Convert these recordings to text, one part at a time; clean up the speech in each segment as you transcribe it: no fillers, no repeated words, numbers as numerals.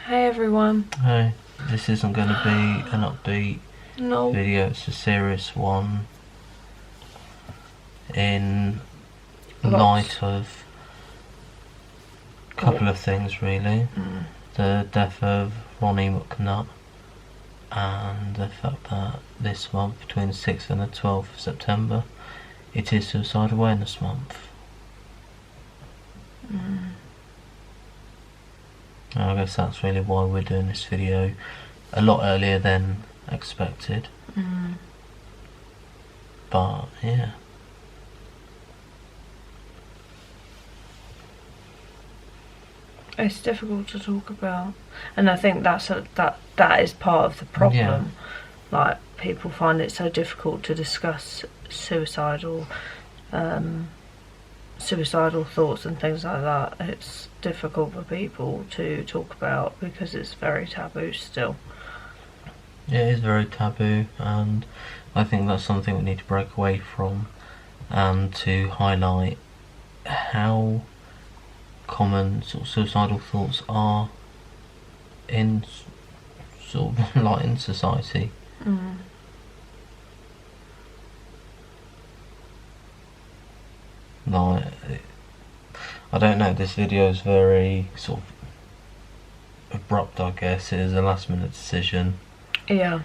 Hey everyone. Hey, this isn't going to be an upbeat No. video, it's a serious one in light of a couple of things really. The death of Ronnie McNutt and the fact that this month, between the 6th and the 12th of September, it is Suicide Awareness Month. And I guess that's really why we're doing this video a lot earlier than expected. But yeah. It's difficult to talk about, and I think that is part of the problem. Yeah. Like, people find it so difficult to discuss suicidal thoughts and things like that. It's difficult for people to talk about because it's very taboo still. It is very taboo, and I think that's something we need to break away from, and to highlight how common sort of suicidal thoughts are in sort of like in society. Like, I don't know, this video is very sort of abrupt, I guess. It is a last minute decision. Yeah.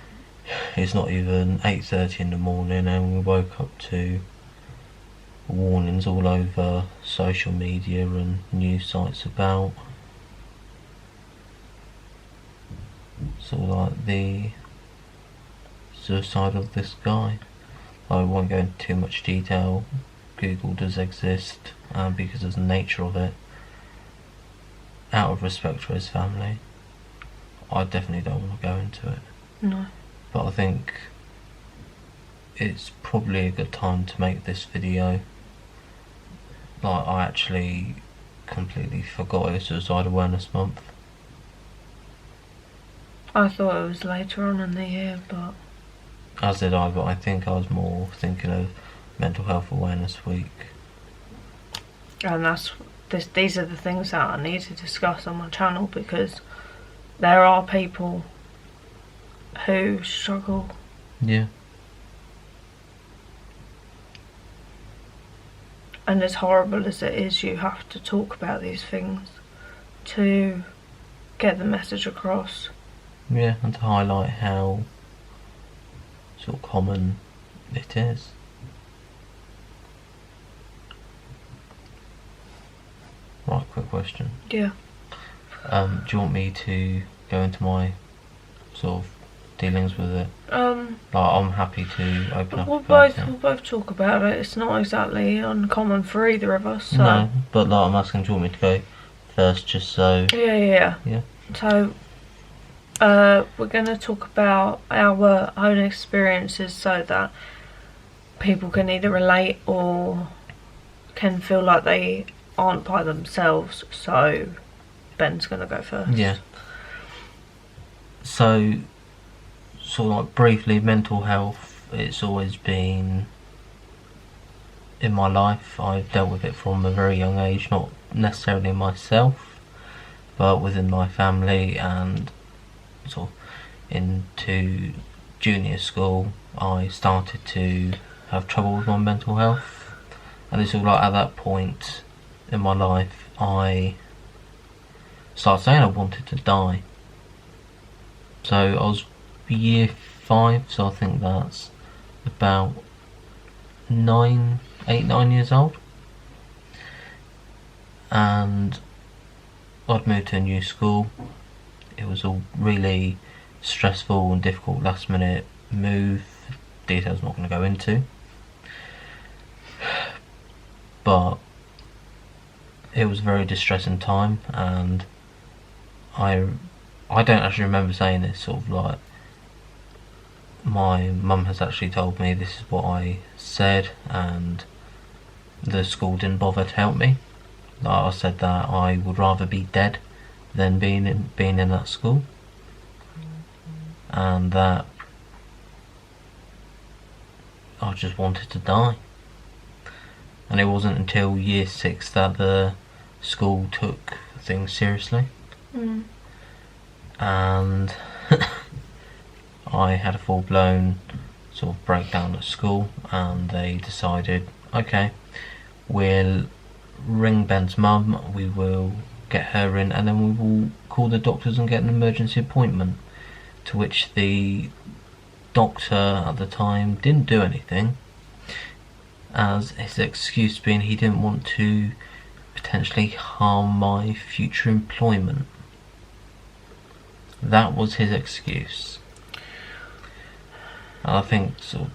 It's not even 8:30 in the morning and we woke up to warnings all over social media and news sites about sort of like the suicide of this guy. I won't go into too much detail. Google does exist, because of the nature of it, out of respect for his family, I definitely don't want to go into it. No. But I think it's probably a good time to make this video. Like, I actually completely forgot it was Suicide Awareness Month. I thought it was later on in the year, but As did I, but I think I was more thinking of Mental Health Awareness Week. and these are the things that I need to discuss on my channel, because there are people who struggle. Yeah. And as horrible as it is, you have to talk about these things to get the message across. Yeah, and to highlight how sort of common it is. Right, quick question. Yeah. Do you want me to go into my sort of dealings with it? Like, I'm happy to open up We'll about it. both talk about it. It's not exactly uncommon for either of us. So. No, but like, I'm asking, do you want me to go first, just so... Yeah. So, we're going to talk about our own experiences so that people can either relate or can feel like they aren't by themselves. So, Ben's going to go first. Yeah. So, sort of like briefly, mental health, it's always been in my life. I've dealt with it from a very young age, not necessarily myself, but within my family, and sort of into junior school I started to have trouble with my mental health, and it's all like at that point in my life I started saying I wanted to die. So I was year 5, so I think that's about 8, 9 years old, and I'd moved to a new school. It was all really stressful and difficult, last minute move, details I'm not going to go into, but it was a very distressing time, and I don't actually remember saying this, sort of like, my mum has actually told me this is what I said, and the school didn't bother to help me. Like, I said that I would rather be dead than being in that school, and that I just wanted to die. And it wasn't until year 6 that the school took things seriously. and I had a full-blown sort of breakdown at school, and they decided, okay, we'll ring Ben's mum, we will get her in, and then we will call the doctors and get an emergency appointment. To which the doctor at the time didn't do anything, as his excuse being he didn't want to potentially harm my future employment. That was his excuse. And I think sort of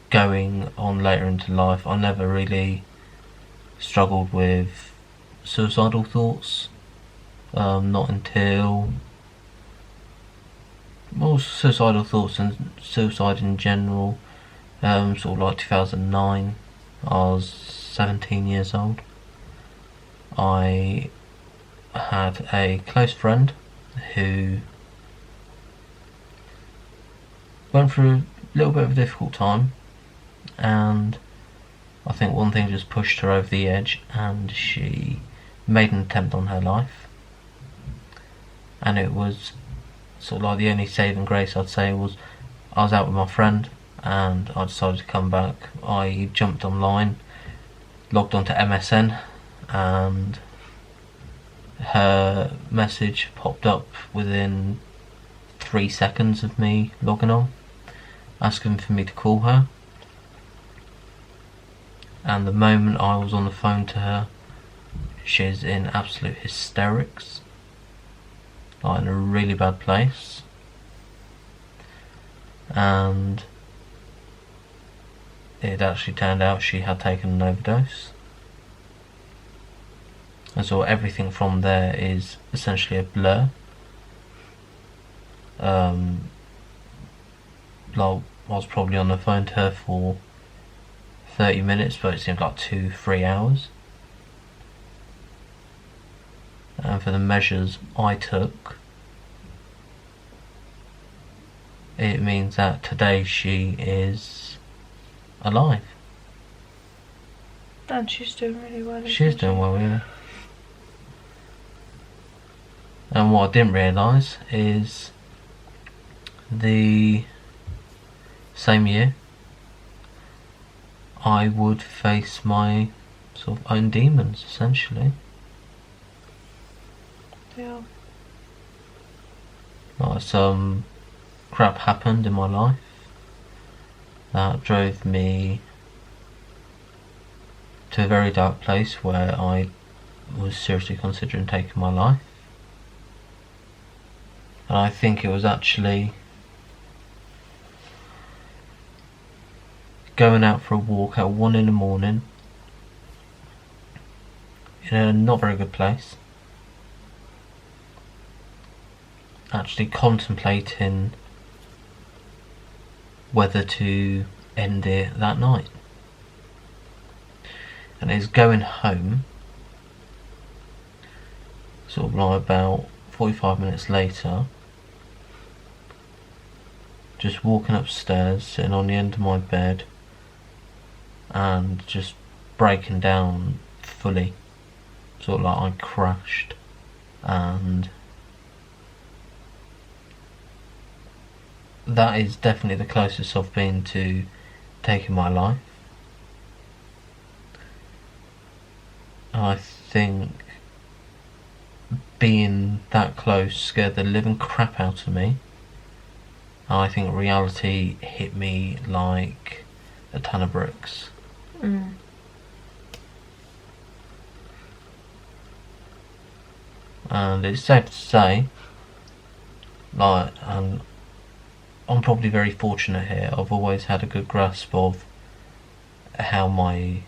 going on later into life, I never really struggled with suicidal thoughts. Not until, well, suicidal thoughts and suicide in general, sort of like 2009. I was 17 years old. I had a close friend who went through a little bit of a difficult time, and I think one thing just pushed her over the edge, and she made an attempt on her life. And it was sort of like the only saving grace, I'd say, was I was out with my friend and I decided to come back. I jumped online, logged onto MSN, and her message popped up within 3 seconds of me logging on, asking for me to call her. And the moment I was on the phone to her, she's in absolute hysterics, like in a really bad place. And it actually turned out she had taken an overdose. And so everything from there is essentially a blur. Like, I was probably on the phone to her for 30 minutes, but it seemed like 2-3 hours. And for the measures I took, it means that today she is alive. And she's doing really well. She's doing well, yeah. And what I didn't realise is the same year I would face my sort of own demons, essentially. Yeah. Like, some crap happened in my life that drove me to a very dark place where I was seriously considering taking my life. And I think it was actually going out for a walk at 1 in the morning in a not very good place, actually contemplating whether to end it that night. And it's going home, sort of like about 45 minutes later, just walking upstairs, sitting on the end of my bed, and just breaking down fully. Sort of like I crashed, and that is definitely the closest I've been to taking my life. I think being that close scared the living crap out of me. I think reality hit me like a ton of bricks. Mm. And it's safe to say, like, and I'm probably very fortunate here, I've always had a good grasp of how my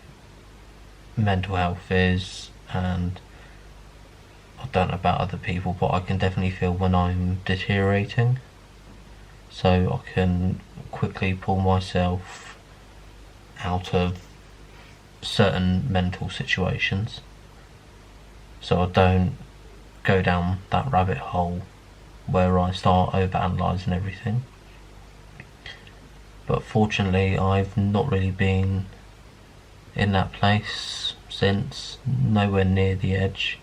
mental health is, and I don't know about other people, but I can definitely feel when I'm deteriorating, so I can quickly pull myself out of certain mental situations, so I don't go down that rabbit hole where I start over-analysing everything. But fortunately I've not really been in that place since, nowhere near the edge.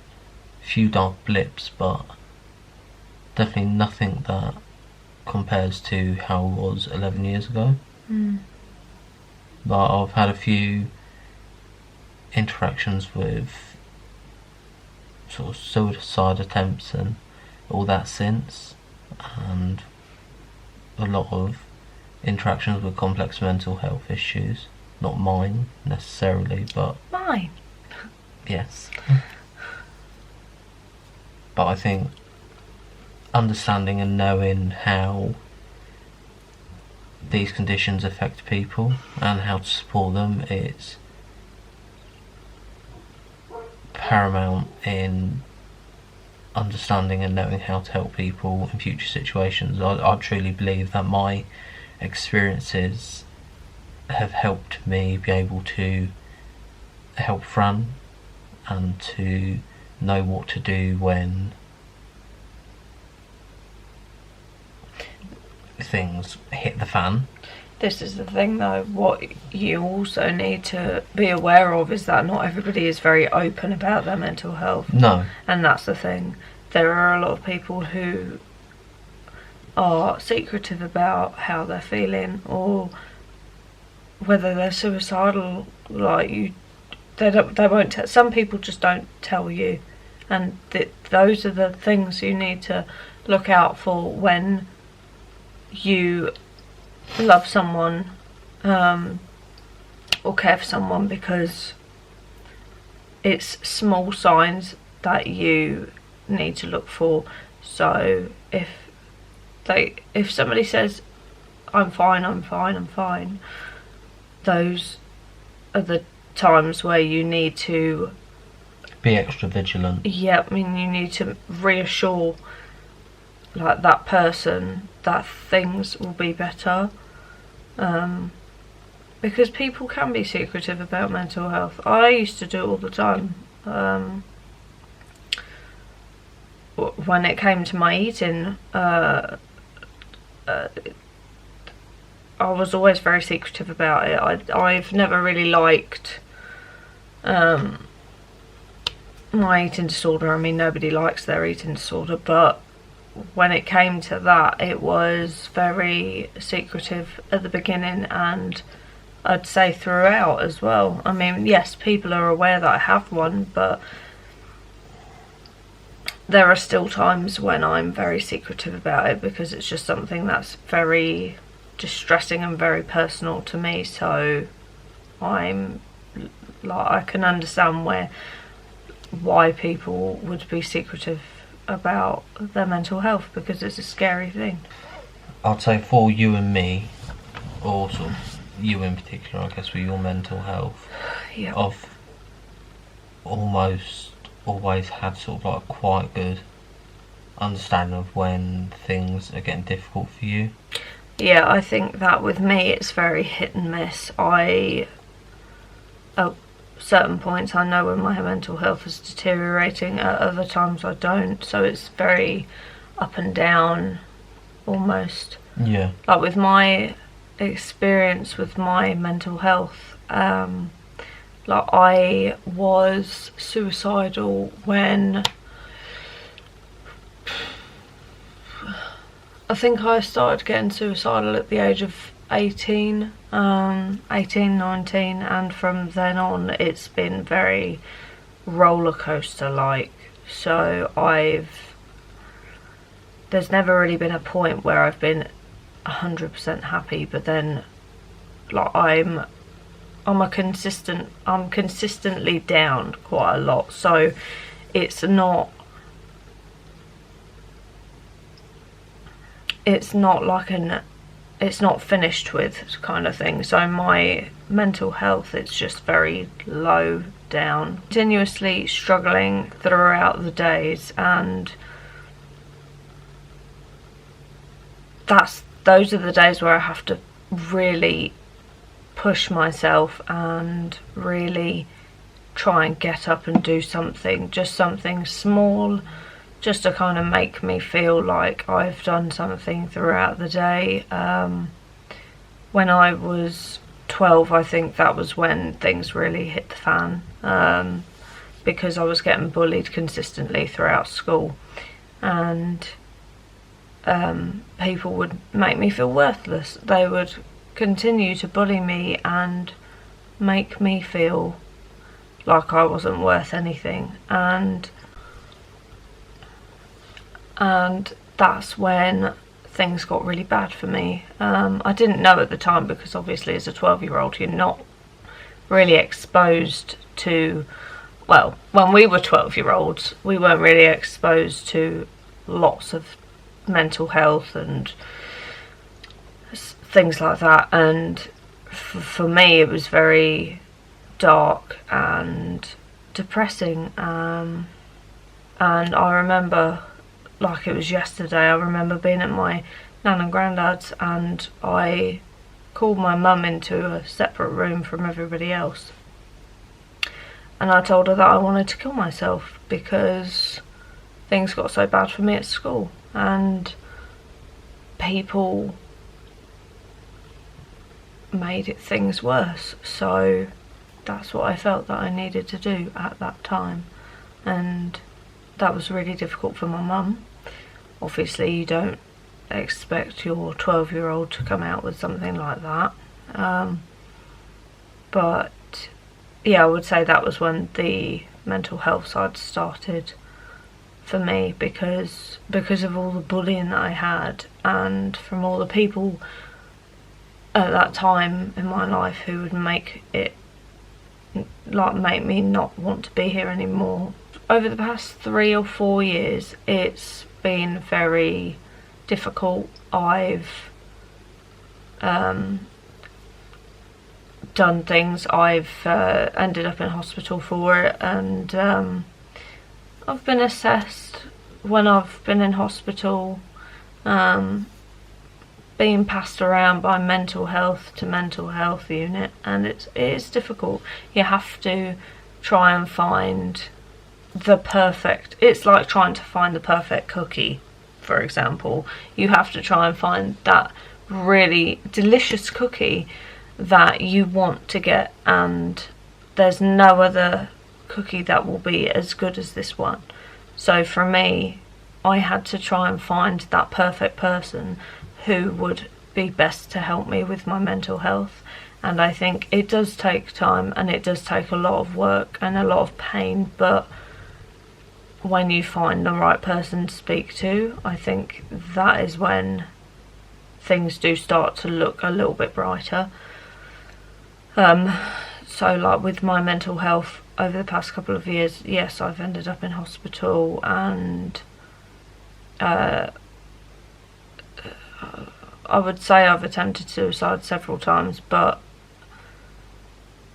A few dark blips, but definitely nothing that compares to how I was 11 years ago. But I've had a few interactions with sort of suicide attempts and all that since, and a lot of interactions with complex mental health issues. Not mine necessarily, but Mine. yes. But I think understanding and knowing how these conditions affect people and how to support them is paramount in understanding and knowing how to help people in future situations. I truly believe that my experiences have helped me be able to help Fran and to know what to do when things hit the fan. This is the thing though, what you also need to be aware of is that not everybody is very open about their mental health. No. And that's the thing. There are a lot of people who are secretive about how they're feeling or whether they're suicidal. Like they won't tell. Some people just don't tell you, and those are the things you need to look out for when you love someone or care for someone, because it's small signs that you need to look for. So if somebody says I'm fine, those are the times where you need to be extra vigilant. Yeah, I mean, you need to reassure like that person that things will be better, because people can be secretive about mental health. I used to do it all the time. When it came to my eating, I was always very secretive about it. I've never really liked my eating disorder. I mean, nobody likes their eating disorder, but when it came to that, it was very secretive at the beginning, and I'd say throughout as well. I mean, yes, people are aware that I have one, but there are still times when I'm very secretive about it because it's just something that's very distressing and very personal to me. So I'm like, I can understand why people would be secretive about their mental health, because it's a scary thing. I'd say for you and me, or sort of you in particular, I guess, with your mental health, Yeah. I've almost always had sort of like a quite good understanding of when things are getting difficult for you. Yeah, I think that with me it's very hit and miss. At certain points I know when my mental health is deteriorating, at other times I don't, so it's very up and down almost. Yeah. Like with my experience with my mental health, like I was suicidal when I think I started getting suicidal at the age of 18, 19, and from then on it's been very roller coaster like. So there's never really been a point where I've been 100% happy, but then like I'm consistently down quite a lot, so it's not like it's not finished with kind of thing. So my mental health, it's just very low down, continuously struggling throughout the days, and those are the days where I have to really push myself and really try and get up and do something, just something small, just to kind of make me feel like I've done something throughout the day. When I was 12, I think that was when things really hit the fan, because I was getting bullied consistently throughout school, and people would make me feel worthless. They would continue to bully me and make me feel like I wasn't worth anything, and that's when things got really bad for me. I didn't know at the time, because obviously as a 12-year-old you're not really exposed to, well, when we were 12-year-olds we weren't really exposed to lots of mental health and things like that, and for me it was very dark and depressing, and I remember like it was yesterday, I remember being at my nan and granddad's, and I called my mum into a separate room from everybody else, and I told her that I wanted to kill myself because things got so bad for me at school, and people made things worse. So that's what I felt that I needed to do at that time, and that was really difficult for my mum. Obviously you don't expect your 12-year-old to come out with something like that, but yeah, I would say that was when the mental health side started for me, because of all the bullying that I had, and from all the people at that time in my life who would make me not want to be here anymore. Over the past 3 or 4 years it's been very difficult. I've done things, I've ended up in hospital for it, and I've been assessed when I've been in hospital, being passed around by mental health to mental health unit, and it is difficult. You have to try and find the perfect, it's like trying to find the perfect cookie, for example. You have to try and find that really delicious cookie that you want to get, and there's no other cookie that will be as good as this one. So for me, I had to try and find that perfect person who would be best to help me with my mental health, and I think it does take time and it does take a lot of work and a lot of pain, but when you find the right person to speak to, I think that is when things do start to look a little bit brighter. So like with my mental health over the past couple of years, yes, I've ended up in hospital, and I would say I've attempted suicide several times, but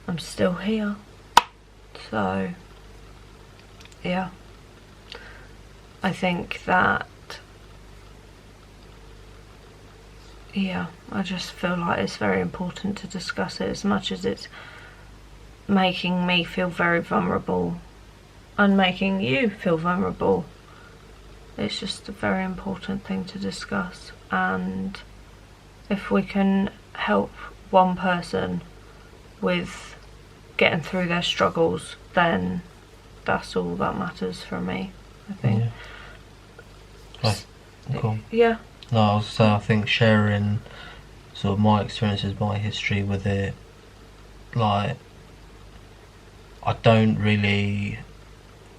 I'm still here. So yeah, I think that, yeah, I just feel like it's very important to discuss it, as much as it's making me feel very vulnerable and making you feel vulnerable. It's just a very important thing to discuss, and if we can help one person with getting through their struggles, then that's all that matters for me, I think. Yeah. Cool. Yeah. No, I think sharing sort of my experiences, my history with it, like, I don't really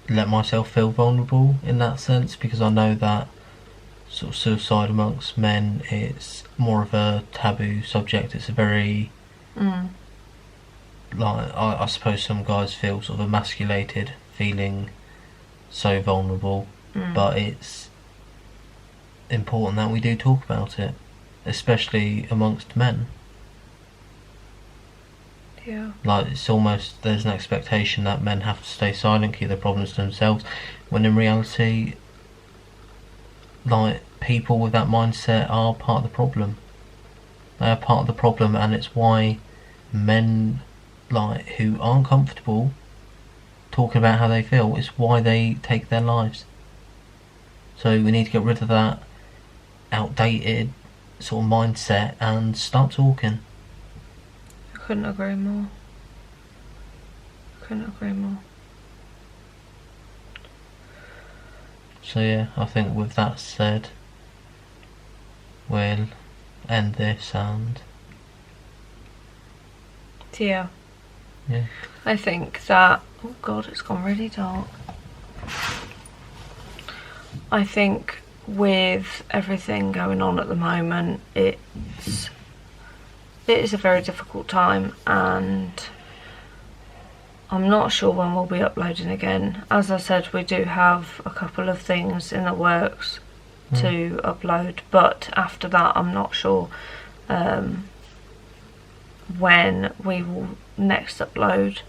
let myself feel vulnerable in that sense, because I know that sort of suicide amongst men, it's more of a taboo subject. It's a very like, I suppose some guys feel sort of emasculated feeling so vulnerable, but it's important that we do talk about it, especially amongst men. Yeah. Like, it's almost, there's an expectation that men have to stay silent, keep their problems to themselves, when in reality, like, people with that mindset are part of the problem. They are part of the problem, and it's why men, like, who aren't comfortable talking about how they feel, it's why they take their lives. So we need to get rid of that outdated sort of mindset and start talking. I couldn't agree more. So yeah, I think with that said, we'll end this and yeah. yeah. I think that, oh god, it's gone really dark. I think with everything going on at the moment, it is a very difficult time, and I'm not sure when we'll be uploading again. As I said, we do have a couple of things in the works to upload, but after that I'm not sure when we will next upload.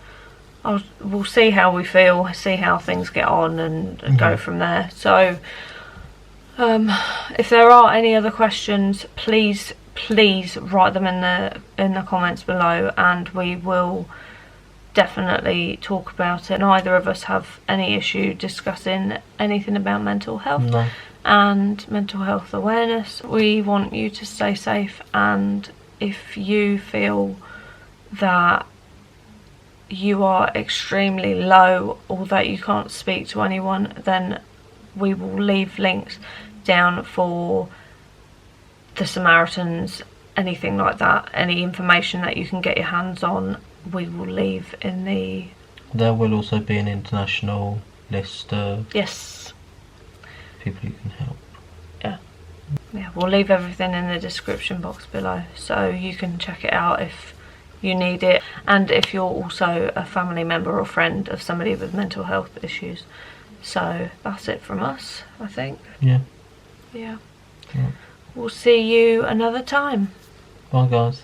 We'll see how we feel, see how things get on, and go from there. So if there are any other questions, please write them in the comments below, and we will definitely talk about it. Neither of us have any issue discussing anything about mental health and mental health awareness. We want you to stay safe, and if you feel that you are extremely low or that you can't speak to anyone, then we will leave links down for the Samaritans, anything like that, any information that you can get your hands on, we will leave in the... There will also be an international list of yes, people you can help. yeah, we'll leave everything in the description box below, so you can check it out if you need it, and if you're also a family member or friend of somebody with mental health issues. So that's it from us, I think. Yeah. We'll see you another time. Bye guys.